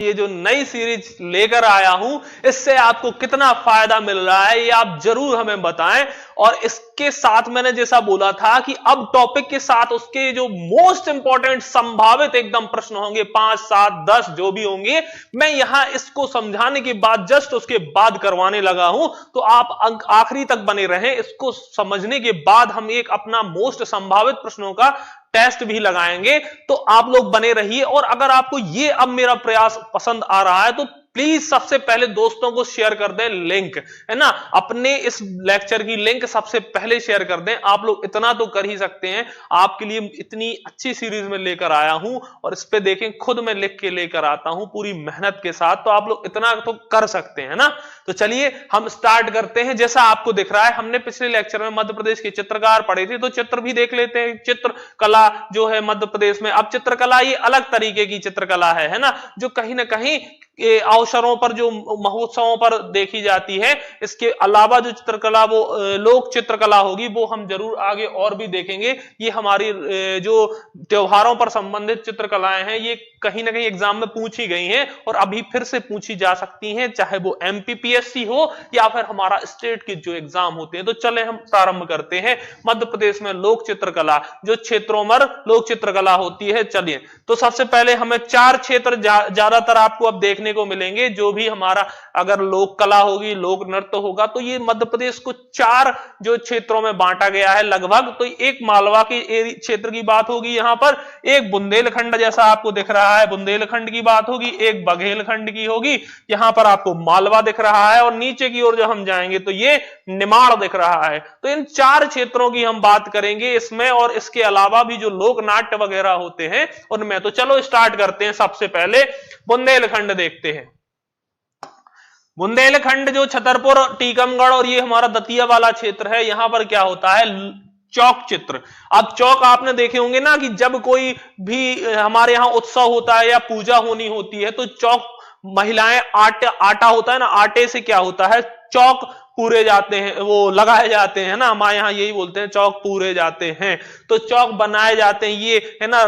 ये जो नई सीरीज लेकर आया हूं इससे आपको कितना फायदा मिल रहा है ये आप जरूर हमें बताएं। और इसके साथ मैंने जैसा बोला था कि अब टॉपिक के साथ उसके जो मोस्ट इंपॉर्टेंट संभावित एकदम प्रश्न होंगे 5, 7, 10 जो भी होंगे, मैं यहां इसको समझाने के बाद जस्ट उसके बाद करवाने लगा हूं। तो आप आखिरी तक बने रहें। इसको समझने के बाद हम एक अपना मोस्ट संभावित प्रश्नों का टेस्ट भी लगाएंगे। तो आप लोग बने रहिए। और अगर आपको ये अब मेरा प्रयास पसंद आ रहा है तो प्लीज सबसे पहले दोस्तों को शेयर कर दें लिंक, है ना, अपने इस लेक्चर की लिंक सबसे पहले शेयर कर दें। आप लोग इतना तो कर ही सकते हैं, आपके लिए इतनी अच्छी सीरीज में लेकर आया हूं और इस पे देखें खुद मैं लिख के लेकर आता हूं पूरी मेहनत के साथ। तो आप लोग इतना तो कर सकते हैं ना। तो चलिए हम स्टार्ट करते हैं। जैसा आपको दिख रहा है हमने पिछले लेक्चर में मध्य प्रदेश के चित्रकार पढ़े थे, तो चित्र भी देख लेते हैं। चित्रकला जो है मध्य प्रदेश में, अब चित्रकला ये अलग तरीके की चित्रकला है ना, जो कहीं ना कहीं अवसरों पर जो महोत्सवों पर देखी जाती है। इसके अलावा जो चित्रकला वो लोक चित्रकला होगी वो हम जरूर आगे और भी देखेंगे। ये हमारी जो त्योहारों पर संबंधित चित्रकलाएं हैं ये कहीं ना कहीं एग्जाम में पूछी गई हैं और अभी फिर से पूछी जा सकती हैं, चाहे वो एमपीपीएससी हो या फिर हमारा स्टेट के जो एग्जाम होते हैं। तो चले हम प्रारंभ करते हैं। मध्य प्रदेश में लोक चित्रकला, जो क्षेत्रों में लोक चित्रकला होती है। चलिए तो सबसे पहले हमें 4 क्षेत्र ज्यादातर आपको अब देखने को मिलेंगे। जो भी हमारा अगर लोक कला होगी, लोक नृत्य होगा, तो ये मध्य प्रदेश को 4 जो क्षेत्रों में बांटा गया है लगभग। तो एक मालवा के क्षेत्र की बात होगी यहां पर, एक बुंदेलखंड जैसा आपको दिख रहा है बुंदेलखंड की बात होगी, एक बघेलखंड की होगी, यहां पर आपको मालवा दिख रहा है, और नीचे की ओर जब हम जाएंगे तो ये निमाड़ दिख रहा है। तो इन 4 क्षेत्रों की हम बात करेंगे इसमें, और इसके अलावा भी जो लोक नाट्य वगैरह होते हैं उनमें। तो चलो स्टार्ट करते हैं। सबसे पहले बुंदेलखंड देखते हैं। बुंदेलखंड जो छतरपुर, टीकमगढ़ और ये हमारा दतिया वाला क्षेत्र है, यहां पर क्या होता है, चौक चित्र। अब चौक आपने देखे होंगे ना कि जब कोई भी हमारे यहां उत्सव होता है या पूजा होनी होती है तो चौक महिलाएं आटा होता है ना, आटे से क्या होता है, चौक पूरे जाते हैं, वो लगाए जाते हैं ना, हमारे यहाँ यही बोलते हैं चौक पूरे जाते हैं। तो चौक बनाए जाते हैं, ये है ना,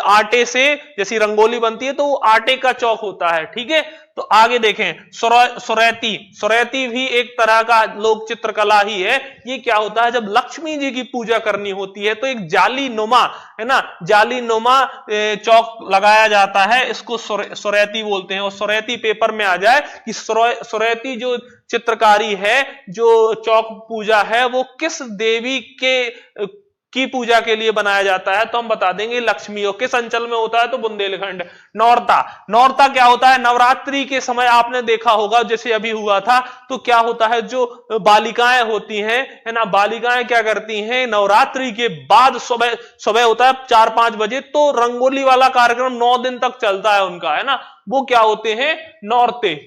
आटे से जैसी रंगोली बनती है तो वो आटे का चौक होता है। ठीक है, तो आगे देखें सुरैती। सुरैती भी एक तरह का लोक चित्रकला ही है। ये क्या होता है, जब लक्ष्मी जी की पूजा करनी होती है तो एक जाली नुमा, है ना, जाली नुमा चौक लगाया जाता है, इसको सुरैती बोलते हैं। और सुरैती पेपर में आ जाए कि सुरैती जो चित्रकारी है, जो चौक पूजा है, वो किस देवी की पूजा के लिए बनाया जाता है, तो हम बता देंगे लक्ष्मी। और किस अंचल में होता है, तो बुंदेलखंड। नौरता। नौरता क्या होता है, नवरात्रि के समय आपने देखा होगा जैसे अभी हुआ था, तो क्या होता है, जो बालिकाएं होती हैं, है ना, बालिकाएं क्या करती हैं, नवरात्रि के बाद सुबह होता है 4-5 बजे, तो रंगोली वाला कार्यक्रम 9 दिन तक चलता है उनका, है ना, वो क्या होते हैं, नौरते।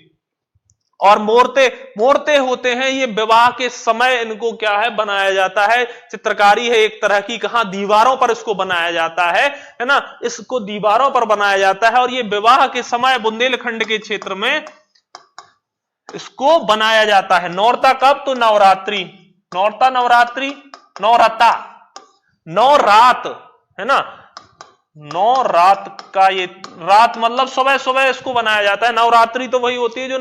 और मोरते होते हैं, ये विवाह के समय इनको क्या है, बनाया जाता है। चित्रकारी है एक तरह की, कहां, दीवारों पर इसको बनाया जाता है ना, इसको दीवारों पर बनाया जाता है। और ये विवाह के समय बुंदेलखंड के क्षेत्र में इसको बनाया जाता है। नौरता कब, तो नवरात्रि। नौरता नवरात्रि, नौरता नौरात, है ना, 9 रात का, ये रात मतलब सुबह सुबह इसको बनाया जाता है। नवरात्रि तो वही होती है जो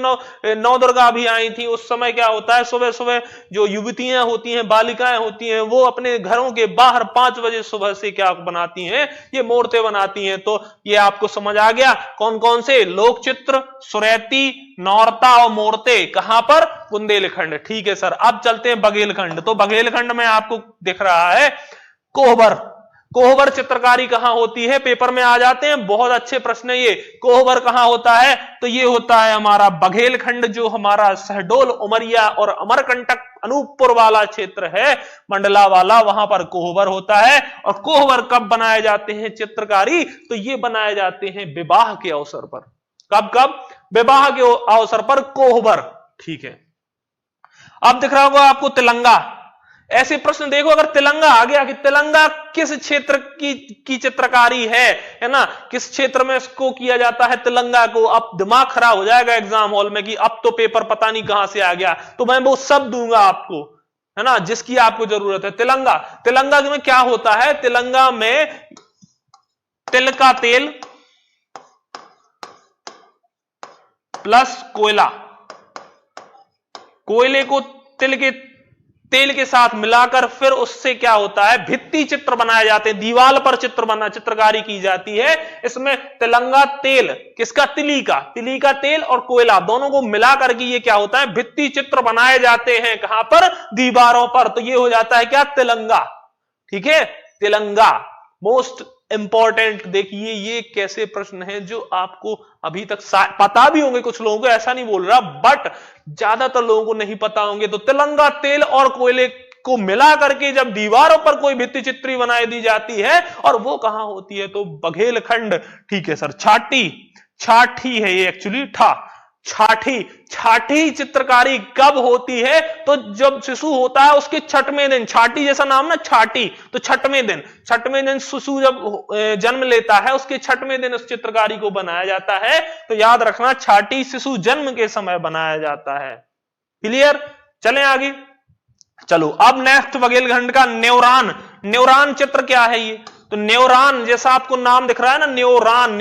नौ दुर्गा भी आई थी, उस समय क्या होता है, सुबह सुबह जो युवतियां होती हैं, बालिकाएं होती हैं, वो अपने घरों के बाहर 5 बजे सुबह से क्या बनाती हैं, ये मूर्तें बनाती हैं। तो ये आपको समझ आ गया कौन कौन से लोक चित्र, सुरैती, नौरता और मूर्ते, कहां पर, बुंदेलखंड। ठीक है सर, अब चलते हैं बघेलखंड। तो बघेलखंड में आपको दिख रहा है कोहबर। कोहबर चित्रकारी कहां होती है, पेपर में आ जाते हैं, बहुत अच्छे प्रश्न है ये। कोहबर कहां होता है, तो ये होता है हमारा बघेलखंड, जो हमारा शहडोल, उमरिया और अमरकंटक, अनूपपुर वाला क्षेत्र है, मंडला वाला, वहां पर कोहबर होता है। और कोहबर कब बनाए जाते हैं चित्रकारी, तो ये बनाए जाते हैं विवाह के अवसर पर। कब, विवाह के अवसर पर कोहबर। ठीक है, अब दिख रहा होगा आपको तिलंगा। ऐसे प्रश्न देखो, अगर तिलंगा आ गया कि तिलंगा किस क्षेत्र की चित्रकारी है ना, किस क्षेत्र में इसको किया जाता है तिलंगा को, अब दिमाग खराब हो जाएगा एग्जाम हॉल में कि अब तो पेपर पता नहीं कहां से आ गया। तो मैं वो सब दूंगा आपको, है ना, जिसकी आपको जरूरत है। तिलंगा में क्या होता है, तिलंगा में तिल का तेल, प्लस कोयला, कोयले को तेल के साथ मिलाकर फिर उससे क्या होता है, भित्ति चित्र बनाए जाते हैं, दीवार पर चित्रकारी की जाती है। इसमें तिलंगा तेल, किसका, तिली का तेल और कोयला दोनों को मिला करके ये क्या होता है, भित्ति चित्र बनाए जाते हैं। कहां पर, दीवारों पर। तो ये हो जाता है क्या, तिलंगा। ठीक है, तिलंगा मोस्ट इंपॉर्टेंट। देखिए ये कैसे प्रश्न है जो आपको अभी तक पता भी होंगे कुछ लोगों को, ऐसा नहीं बोल रहा, बट ज्यादातर लोगों को नहीं पता होंगे। तो तिलंगा तेल और कोयले को मिला करके जब दीवारों पर कोई भित्ति चित्री बनाई दी जाती है, और वो कहां होती है, तो बघेलखंड। ठीक है सर, छाठी है ये एक्चुअली, छाठी चित्रकारी कब होती है, तो जब शिशु होता है उसके छठवें दिन, छाठी जैसा नाम ना, छाठी, तो छठवें दिन शिशु जब जन्म लेता है उसके छठवें दिन उस चित्रकारी को बनाया जाता है। तो याद रखना, छाठी शिशु जन्म के समय बनाया जाता है। क्लियर, चलें आगे। चलो अब नेक्स्ट बघेलखंड का न्योरान चित्र क्या है ये, तो न्योरान जैसा आपको नाम दिख रहा है ना, न्योरान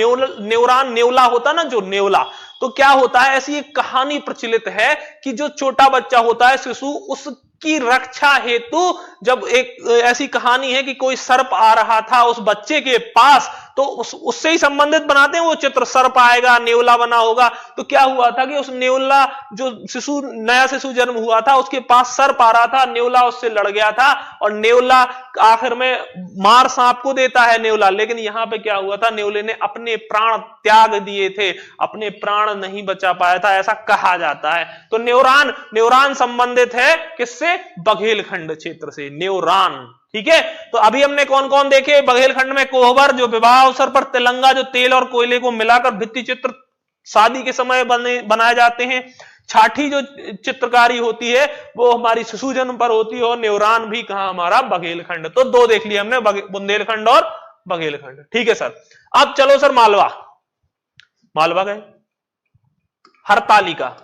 नेवला होता है ना, जो नेवला, तो क्या होता है, ऐसी एक कहानी प्रचलित है कि जो छोटा बच्चा होता है शिशु, उसकी रक्षा हेतु जब एक ऐसी कहानी है कि कोई सर्प आ रहा था उस बच्चे के पास, तो उससे ही संबंधित बनाते हैं वो चित्र, सर्प आएगा, नेवला बना होगा। तो क्या हुआ था कि उस नेवला, जो नया शिशु जन्म हुआ था, उसके पास सर्प आ रहा था, नेवला उससे लड़ गया था, और नेवला आखिर में मार सांप को देता है नेवला। लेकिन यहां पे क्या हुआ था, नेवले ने अपने प्राण त्याग दिए थे, अपने प्राण नहीं बचा पाया था, ऐसा कहा जाता है। तो न्योरान संबंधित है किससे, बघेलखंड क्षेत्र से, न्योरान। ठीक है, तो अभी हमने कौन कौन देखे, बघेलखंड में कोहबर, जो विवाह अवसर पर तिलंगा, जो तेल और कोयले को मिलाकर भित्ति चित्र शादी के समय बनाए जाते हैं। छाठी जो चित्रकारी होती है वो हमारी शिशु जन्म पर होती है, और न्योरान भी कहां, हमारा बघेलखंड। तो दो देख लिया हमने, बुंदेलखंड और बघेलखंड। ठीक है सर, अब चलो सर मालवा गए। हरतालिका,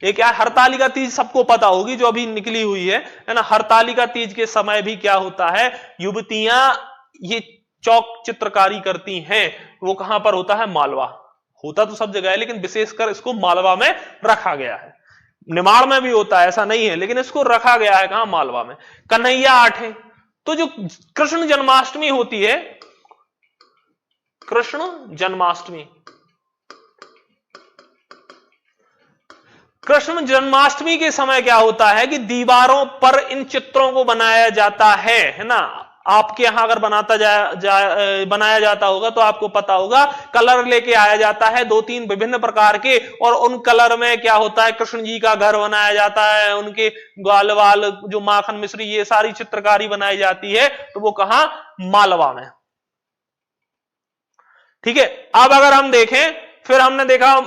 ये क्या है, हरतालिका तीज सबको पता होगी, जो अभी निकली हुई है ना। हरतालिका तीज के समय भी क्या होता है, युवतियां ये चौक चित्रकारी करती हैं। वो कहां पर होता है, मालवा। होता तो सब जगह है, लेकिन विशेषकर इसको मालवा में रखा गया है। निमाड़ में भी होता है, ऐसा नहीं है, लेकिन इसको रखा गया है कहां, मालवा में। कन्हैया आठे, तो जो कृष्ण जन्माष्टमी होती है, कृष्ण जन्माष्टमी के समय क्या होता है कि दीवारों पर इन चित्रों को बनाया जाता है ना। आपके यहां अगर बनाया जाता होगा तो आपको पता होगा, कलर लेके आया जाता है 2-3 विभिन्न प्रकार के, और उन कलर में क्या होता है, कृष्ण जी का घर बनाया जाता है, उनके ग्वाल वाल, जो माखन मिश्री, ये सारी चित्रकारी बनाई जाती है। तो वो कहां, मालवा में। ठीक है, अब अगर हम देखें, फिर हमने देखा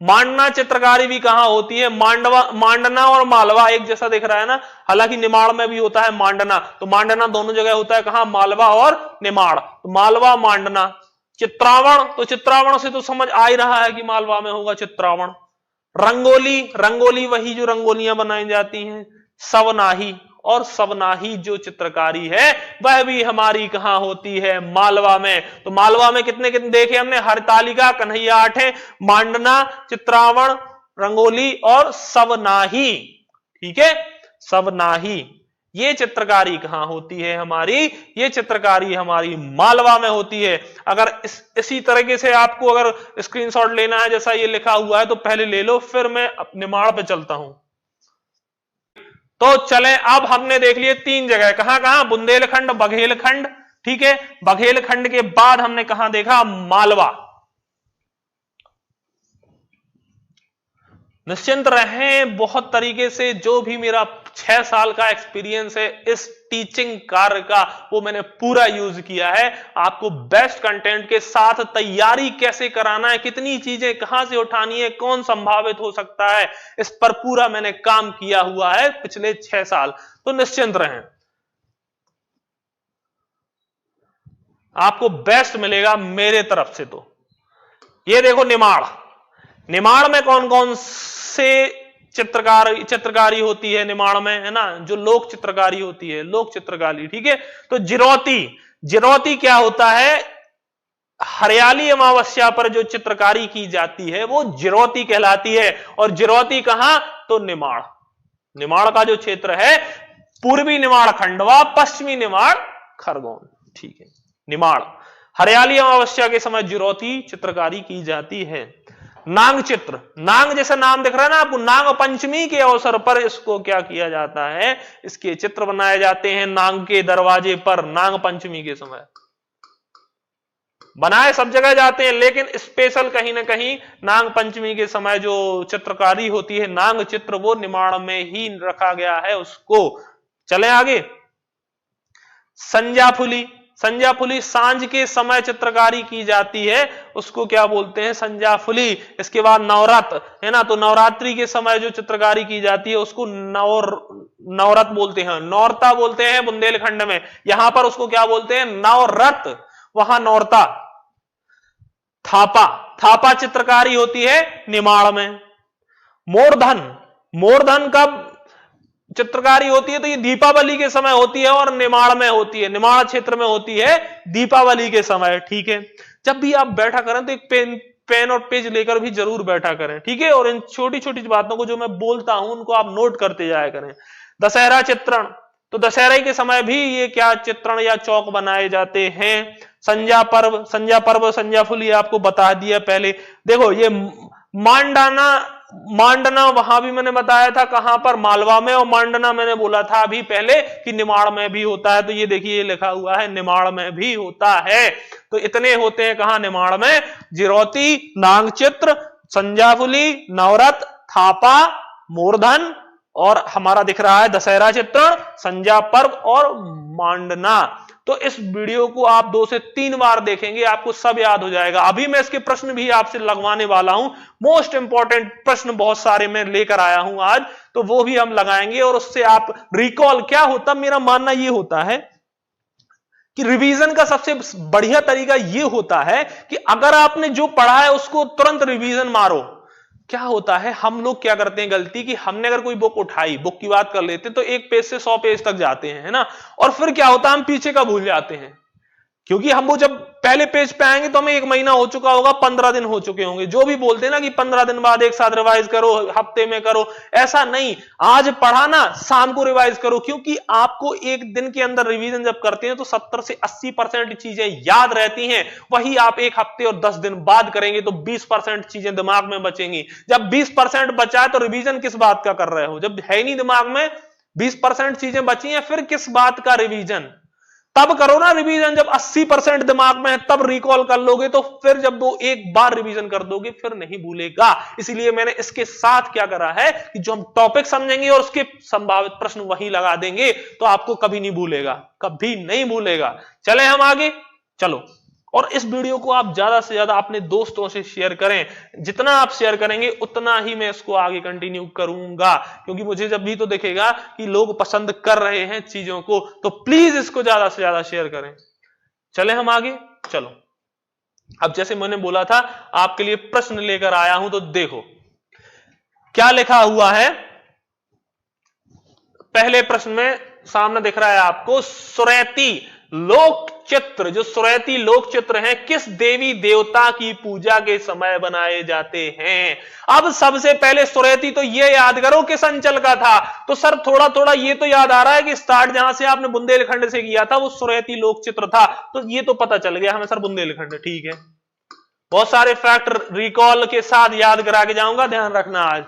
मांडना चित्रकारी भी कहां होती है, मांडना और मालवा एक जैसा दिख रहा है ना, हालांकि निमाड़ में भी होता है मांडना। तो मांडना दोनों जगह होता है कहां, मालवा और निमाड़। तो मालवा, मांडना। चित्रावण, तो चित्रावण से तो समझ आ ही रहा है कि मालवा में होगा चित्रावण। रंगोली वही जो रंगोलियां बनाई जाती हैं। सवनाही, और सवनाही जो चित्रकारी है वह भी हमारी कहां होती है, मालवा में। तो मालवा में कितने कितने देखे हमने, हरतालिका, कन्हैया आठे, मांडना, चित्रावण, रंगोली और सवनाही। ठीक है, सवनाही, ये चित्रकारी कहां होती है हमारी, ये चित्रकारी हमारी मालवा में होती है। अगर इसी तरीके से आपको अगर स्क्रीनशॉट लेना है जैसा ये लिखा हुआ है तो पहले ले लो, फिर मैं निमाड़ पे चलता हूं। तो चलें, अब हमने देख लिए 3 जगह, कहां कहां, बुंदेलखंड, बघेलखंड। ठीक है, बघेलखंड के बाद हमने कहां देखा, मालवा। निश्चिंत रहें, बहुत तरीके से जो भी मेरा 6 साल का एक्सपीरियंस है इस टीचिंग कार्य का, वो मैंने पूरा यूज किया है। आपको बेस्ट कंटेंट के साथ तैयारी कैसे कराना है, कितनी चीजें कहां से उठानी है, कौन संभावित हो सकता है, इस पर पूरा मैंने काम किया हुआ है पिछले 6 साल। तो निश्चिंत रहें, आपको बेस्ट मिलेगा मेरे तरफ से। तो ये देखो, निमाड़ में कौन कौन से चित्रकारी होती है निमाड़ में, है ना, जो लोक चित्रकारी होती है, लोक चित्रकारी। ठीक है, तो जिरौती क्या होता है, हरियाली अमावस्या पर जो चित्रकारी की जाती है वो जिरौती कहलाती है। और जिरौती कहां? तो निमाड़। निमाड़ का जो क्षेत्र है, पूर्वी निमाड़ खंडवा, पश्चिमी निमाड़ खरगोन। ठीक है, निमाड़। हरियाली अमावस्या के समय जिरौती चित्रकारी की जाती है। नांग चित्र, नांग जैसा नाम दिख रहा है ना आपको, नांग पंचमी के अवसर पर इसको क्या किया जाता है, इसके चित्र बनाए जाते हैं नांग के दरवाजे पर। नांग पंचमी के समय बनाए सब जगह जाते हैं, लेकिन स्पेशल कहीं ना कहीं नांग पंचमी के समय जो चित्रकारी होती है, नांग चित्र, वो निमाड़ में ही रखा गया है उसको। चले आगे। संजाफुली, संजाफुली सांझ के समय चित्रकारी की जाती है, उसको क्या बोलते हैं? संजाफुली। इसके बाद नवरत है ना, तो नवरात्रि के समय जो चित्रकारी की जाती है उसको नवरत बोलते हैं, नौरता बोलते हैं बुंदेलखंड में। यहां पर उसको क्या बोलते हैं? नवरत, वहां नौरता। थापा, थापा चित्रकारी होती है निमाड़ में। मोरधन, मोरधन कब चित्रकारी होती है? तो ये दीपावली के समय होती है और निमाड़ में होती है, निमाड़ क्षेत्र में होती है दीपावली के समय। ठीक है, जब भी आप बैठा करें तो एक पेन और पेज लेकर भी जरूर बैठा करें। ठीक है, और इन छोटी छोटी बातों को जो मैं बोलता हूं उनको आप नोट करते जाया करें। दशहरा चित्रण, तो दशहरे के समय भी ये क्या चित्रण या चौक बनाए जाते हैं। संजा पर्व, संजा पर्व, संजाफुली आपको बता दिया पहले। देखो ये मांडाना, मांडना वहां भी मैंने बताया था, कहां पर? मालवा में। और मांडना मैंने बोला था अभी पहले कि निमाड़ में भी होता है। तो ये देखिए ये लिखा हुआ है निमाड़ में भी होता है। तो इतने होते हैं कहां? निमाड़ में। जिरौती, नांग चित्र, संजाफुली, नवरत, थापा, मूर्धन, और हमारा दिख रहा है दशहरा चित्रण, संजा पर्व और मांडना। तो इस वीडियो को आप 2 से 3 बार देखेंगे, आपको सब याद हो जाएगा। अभी मैं इसके प्रश्न भी आपसे लगवाने वाला हूं, मोस्ट इंपॉर्टेंट प्रश्न बहुत सारे मैं लेकर आया हूं आज, तो वो भी हम लगाएंगे और उससे आप रिकॉल क्या होता। मेरा मानना ये होता है कि रिवीजन का सबसे बढ़िया तरीका ये होता है कि अगर आपने जो पढ़ा है उसको तुरंत रिवीजन मारो। क्या होता है, हम लोग क्या करते हैं गलती कि हमने अगर कोई बुक उठाई, बुक की बात कर लेते हैं, तो 1 पेज से 100 पेज तक जाते हैं, है ना, और फिर क्या होता है हम पीछे का भूल जाते हैं। क्योंकि हम वो जब पहले पेज पे आएंगे तो हमें 1 महीना हो चुका होगा, 15 दिन हो चुके होंगे। जो भी बोलते हैं ना कि 15 दिन बाद एक साथ रिवाइज करो, हफ्ते में करो, ऐसा नहीं। आज पढ़ा ना, शाम को रिवाइज करो, क्योंकि आपको एक दिन के अंदर रिवीजन जब करते हैं तो 70 से 80% चीजें याद रहती हैं। वही आप 1 हफ्ते और 10 दिन बाद करेंगे तो 20% चीजें दिमाग में बचेंगी। जब 20% बचा है तो रिवीजन किस बात का कर रहे हो? जब है नहीं दिमाग में, 20% चीजें बची हैं, फिर किस बात का रिवीजन? तब करो ना रिवीजन जब 80% दिमाग में है, तब रिकॉल कर लोगे। तो फिर जब वो एक बार रिवीजन कर दोगे फिर नहीं भूलेगा। इसलिए मैंने इसके साथ क्या करा है कि जो हम टॉपिक समझेंगे और उसके संभावित प्रश्न वही लगा देंगे, तो आपको कभी नहीं भूलेगा, कभी नहीं भूलेगा। चले हम आगे, चलो। और इस वीडियो को आप ज्यादा से ज्यादा अपने दोस्तों से शेयर करें। जितना आप शेयर करेंगे उतना ही मैं इसको आगे कंटिन्यू करूंगा, क्योंकि मुझे जब भी तो दिखेगा कि लोग पसंद कर रहे हैं चीजों को, तो प्लीज इसको ज्यादा से ज्यादा शेयर करें। चले हम आगे, चलो। अब जैसे मैंने बोला था आपके लिए प्रश्न लेकर आया हूं, तो देखो क्या लिखा हुआ है। पहले प्रश्न में सामने दिख रहा है आपको, सुरैती लोक चित्र, जो सुरैती लोक चित्र हैं किस देवी देवता की पूजा के समय बनाए जाते हैं? अब सबसे पहले सुरैती तो ये याद करो किस अंचल का था। तो सर थोड़ा थोड़ा ये तो याद आ रहा है कि स्टार्ट जहां से आपने बुंदेलखंड से किया था वो सुरैती लोक चित्र था, तो ये तो पता चल गया हमें सर बुंदेलखंड। ठीक है, बहुत सारे फैक्ट रिकॉल के साथ याद करा के जाऊंगा, ध्यान रखना। आज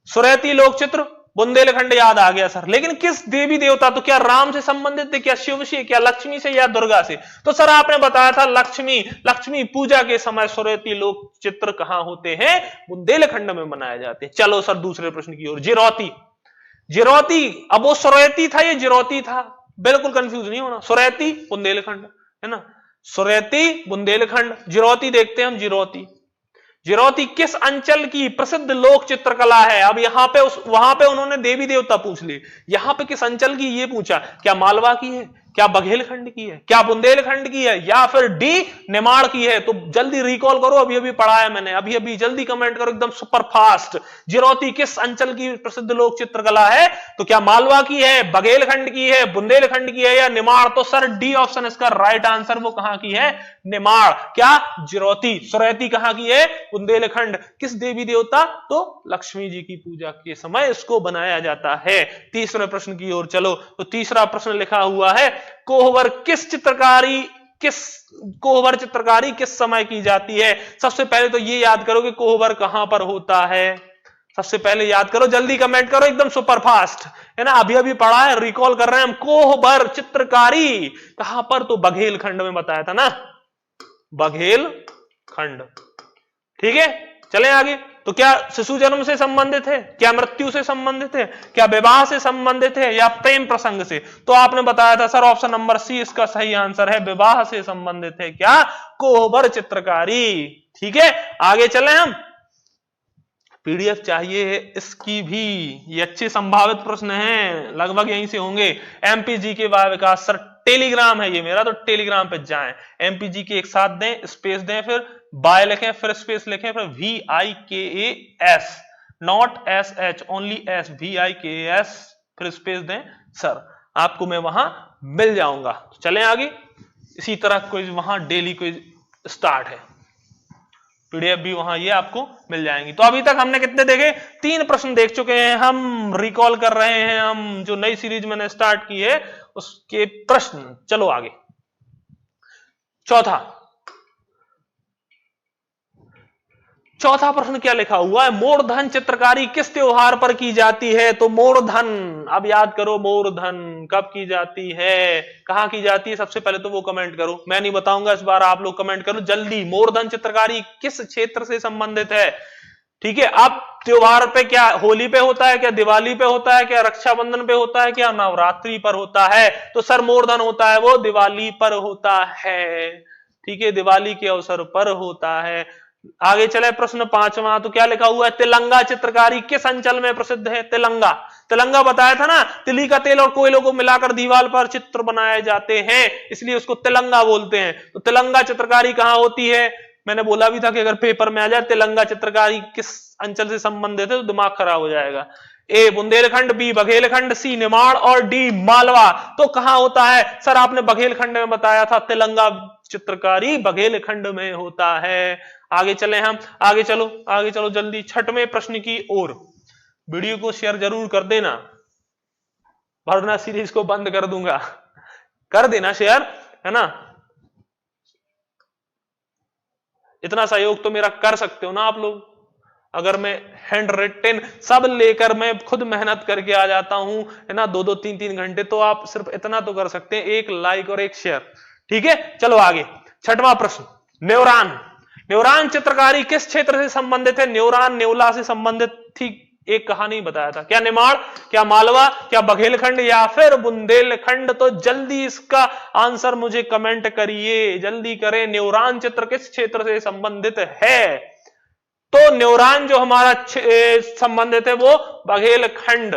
सुरैती लोक चित्र बुंदेलखंड याद आ गया सर, लेकिन किस देवी देवता? तो क्या राम से संबंधित थे, क्या शिव से, क्या लक्ष्मी से, या दुर्गा से? तो सर आपने बताया था लक्ष्मी। लक्ष्मी पूजा के समय सुरैती लोक चित्र कहां होते हैं? बुंदेलखंड में बनाए जाते हैं। चलो सर दूसरे प्रश्न की ओर। जिरौती, जिरौती, अब वो सुरैती था, ये जिरौती था, बिल्कुल कंफ्यूज नहीं होना। सुरैती बुंदेलखंड है ना, सुरैती बुंदेलखंड। जिरौती देखते हैं हम, जिरौती। जिरौती किस अंचल की प्रसिद्ध लोक चित्रकला है? अब यहां पे वहां पे उन्होंने देवी देवता पूछ लिए, यहां पे किस अंचल की ये पूछा। क्या मालवा की है, क्या बघेलखंड की है, क्या बुंदेलखंड की है, या फिर डी नेमाड़ की है? तो जल्दी रिकॉल करो, अभी अभी पढ़ा है मैंने, अभी अभी जल्दी कमेंट करो एकदम सुपर फास्ट। जिरौती किस अंचल की प्रसिद्ध लोक चित्रकला है? तो क्या मालवा की है, बघेलखंड की है, बुंदेलखंड की है या नेमाड़? तो सर डी ऑप्शन इसका राइट आंसर, वो कहां की है? नेमाड़। क्या? जिरौती। सुरैती कहां की है? बुंदेलखंड। किस देवी देवता? तो लक्ष्मी जी की पूजा के समय इसको बनाया जाता है। तीसरे प्रश्न की ओर चलो। तो तीसरा प्रश्न लिखा हुआ है, कोहबर चित्रकारी किस समय की जाती है? सबसे पहले तो ये याद करो कि कोहबर कहां पर होता है। सबसे पहले याद करो, जल्दी कमेंट करो एकदम सुपर फास्ट, है ना, अभी अभी पढ़ा है, रिकॉल कर रहे हैं हम। कोहबर चित्रकारी कहां पर? तो बघेलखंड में बताया था ना, बघेलखंड। ठीक है, चलें आगे। तो क्या शिशु जन्म से संबंधित है, क्या मृत्यु से संबंधित है, क्या विवाह से संबंधित है, या प्रेम प्रसंग से? तो आपने बताया था सर ऑप्शन नंबर सी इसका सही आंसर है, विवाह से संबंधित है क्या? कोहबर चित्रकारी। ठीक है, आगे चलें हम। पीडीएफ चाहिए इसकी भी, ये अच्छे संभावित प्रश्न हैं, लगभग यहीं से होंगे। एमपीजी के बाय विकास सर, टेलीग्राम है ये मेरा, तो टेलीग्राम पे जाएं, एमपीजी के एक साथ दें, स्पेस दें, फिर बाय लिखें, फिर स्पेस लिखें, फिर VIKAS, not SH, only S, VIKAS, फिर स्पेस दें सर, आपको मैं वहां मिल जाऊंगा। तो चलें आगे। इसी तरह क्विज वहां डेली क्विज स्टार्ट है, पीडीएफ भी वहां ये आपको मिल जाएंगी। तो अभी तक हमने कितने देखे? 3 प्रश्न देख चुके हैं हम, रिकॉल कर रहे हैं हम जो नई सीरीज मैंने स्टार्ट की है उसके प्रश्न। चलो आगे। चौथा प्रश्न क्या लिखा हुआ है? मोरधन चित्रकारी किस त्योहार पर की जाती है? तो मोरधन, अब याद करो, मोरधन कब की जाती है, कहां की जाती है? सबसे पहले तो वो कमेंट करो, मैं नहीं बताऊंगा इस बार, आप लोग कमेंट करो जल्दी। मोरधन चित्रकारी किस क्षेत्र से संबंधित है? ठीक है, अब त्योहार पे क्या होली पे होता है, क्या दिवाली पे होता है, क्या रक्षाबंधन पे होता है, क्या नवरात्रि पर होता है? तो सर मोरधन होता है वो दिवाली पर होता है। ठीक है, दिवाली के अवसर पर होता है। आगे चले प्रश्न 5वां। तो क्या लिखा हुआ है? तिलंगा चित्रकारी किस अंचल में प्रसिद्ध है? तिलंगा बताया था ना, तिली का तेल और कोयलों को मिलाकर दीवार पर चित्र बनाए जाते हैं, इसलिए उसको तिलंगा बोलते हैं। तो तिलंगा चित्रकारी कहां होती है? मैंने बोला भी था कि अगर पेपर में आ जाए तिलंगा चित्रकारी किस अंचल से संबंधित है तो दिमाग खराब हो जाएगा। ए बुंदेलखंड, बी बघेलखंड, सी नेमाड़ और डी मालवा। तो कहां होता है? सर आपने बघेलखंड में बताया था, तिलंगा चित्रकारी बघेलखंड में होता है। आगे चले हम, आगे चलो जल्दी 6वें प्रश्न की ओर। वीडियो को शेयर जरूर कर देना, वरना सीरीज को बंद कर दूंगा। कर देना शेयर, है ना, इतना सहयोग तो मेरा कर सकते हो ना आप लोग। अगर मैं हैंड रिटन सब लेकर मैं खुद मेहनत करके आ जाता हूं, है ना, 2-2 3-3 घंटे, तो आप सिर्फ इतना तो कर सकते हैं, एक लाइक और एक शेयर। ठीक है, चलो आगे। 6वां प्रश्न, न्योरान चित्रकारी किस क्षेत्र से संबंधित है? न्योरान नेवला से संबंधित थी, एक कहानी बताया था। क्या नेमाड़, क्या मालवा, क्या बघेलखंड या फिर बुंदेलखंड? तो जल्दी इसका आंसर मुझे कमेंट करिए, जल्दी करें। न्योरान चित्र किस क्षेत्र से संबंधित है? तो न्योरान जो हमारा संबंधित है वो बघेलखंड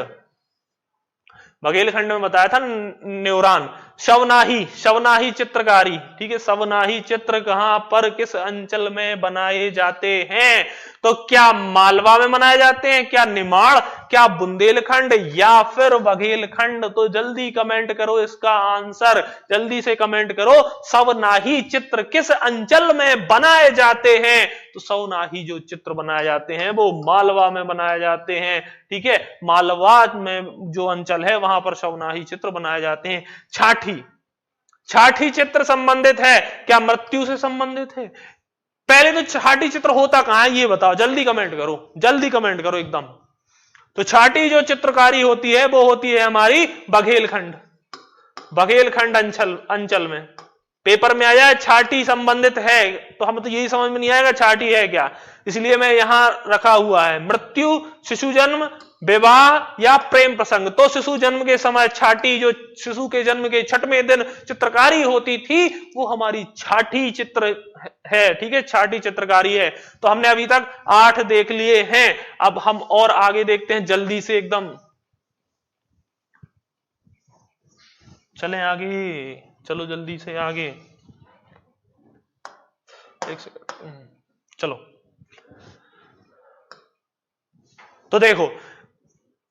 में बताया था न्योरान। शवनाही चित्रकारी, ठीक है, शवनाही चित्र कहां पर किस अंचल में बनाए जाते हैं? तो क्या मालवा में बनाए जाते हैं, क्या निमाड़, क्या बुंदेलखंड या फिर बघेलखंड? तो जल्दी कमेंट करो इसका आंसर, जल्दी से कमेंट करो। शवनाही चित्र किस अंचल में बनाए जाते हैं? तो शवनाही जो चित्र बनाए जाते हैं वो मालवा में बनाए जाते हैं। ठीक है, मालवा में जो अंचल है वहां पर शवनाही चित्र बनाए जाते हैं। छाठी चित्र संबंधित है, क्या मृत्यु से संबंधित है? पहले तो छाठी चित्र होता कहां है ये बताओ, जल्दी कमेंट करो एकदम। तो छाठी जो चित्रकारी होती है वो होती है हमारी बघेलखंड अंचल में। पेपर में आया छाठी संबंधित है, तो हमें तो यही समझ में नहीं आएगा छाठी है क्या, इसलिए मैं यहां रखा हुआ है मृत्यु, शिशु जन्म, विवाह या प्रेम प्रसंग। तो शिशु जन्म के समय छाठी, जो शिशु के जन्म के 6वें दिन चित्रकारी होती थी, वो हमारी छाठी चित्र है। ठीक है, छाठी चित्रकारी है। तो हमने अभी तक 8 देख लिए हैं, अब हम और आगे देखते हैं जल्दी से एकदम। चलें आगे, चलो जल्दी से आगे, एक सेकंड, चलो। तो देखो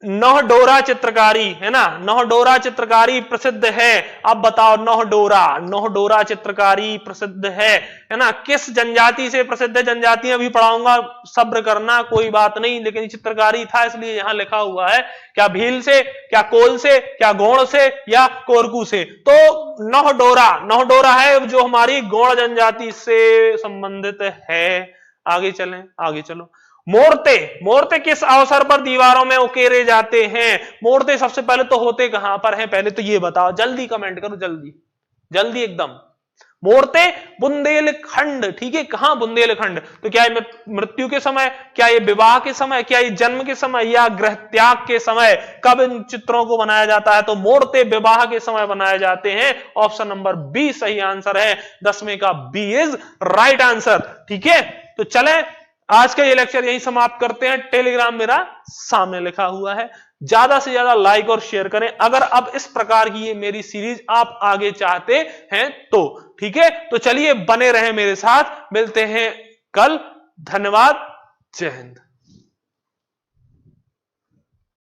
नौहडोरा चित्रकारी है ना, नौहडोरा चित्रकारी प्रसिद्ध है। अब बताओ नौहडोरा, नौहडोरा चित्रकारी प्रसिद्ध है ना, किस जनजाति से प्रसिद्ध है? जनजातियां भी पढ़ाऊंगा, सब्र करना, कोई बात नहीं, लेकिन चित्रकारी था इसलिए यहां लिखा हुआ है। क्या भील से, क्या कोल से, क्या गोंड से, या कोरकू से? तो नौहडोरा, नौहडोरा है जो हमारी गोंड जनजाति से संबंधित है। आगे चलें, आगे चलो। मोर्ते, मोर्ते किस अवसर पर दीवारों में उकेरे जाते हैं? मोर्ते सबसे पहले तो होते कहां पर हैं, पहले तो ये बताओ, जल्दी कमेंट करो, जल्दी जल्दी एकदम। मोर्ते बुंदेलखंड, ठीक है, कहां? बुंदेलखंड। तो क्या ये मृत्यु के समय, क्या ये विवाह के समय, क्या ये जन्म के समय, या गृह त्याग के समय? कब इन चित्रों को बनाया जाता है? तो मोर्ते विवाह के समय बनाए जाते हैं। ऑप्शन नंबर बी सही आंसर है, 10वें का बी इज राइट आंसर। ठीक है, तो चले आज का ये लेक्चर यही समाप्त करते हैं। टेलीग्राम मेरा सामने लिखा हुआ है, ज्यादा से ज्यादा लाइक और शेयर करें अगर अब इस प्रकार की ये मेरी सीरीज आप आगे चाहते हैं तो। ठीक है, तो चलिए बने रहें मेरे साथ, मिलते हैं कल। धन्यवाद, जय हिंद।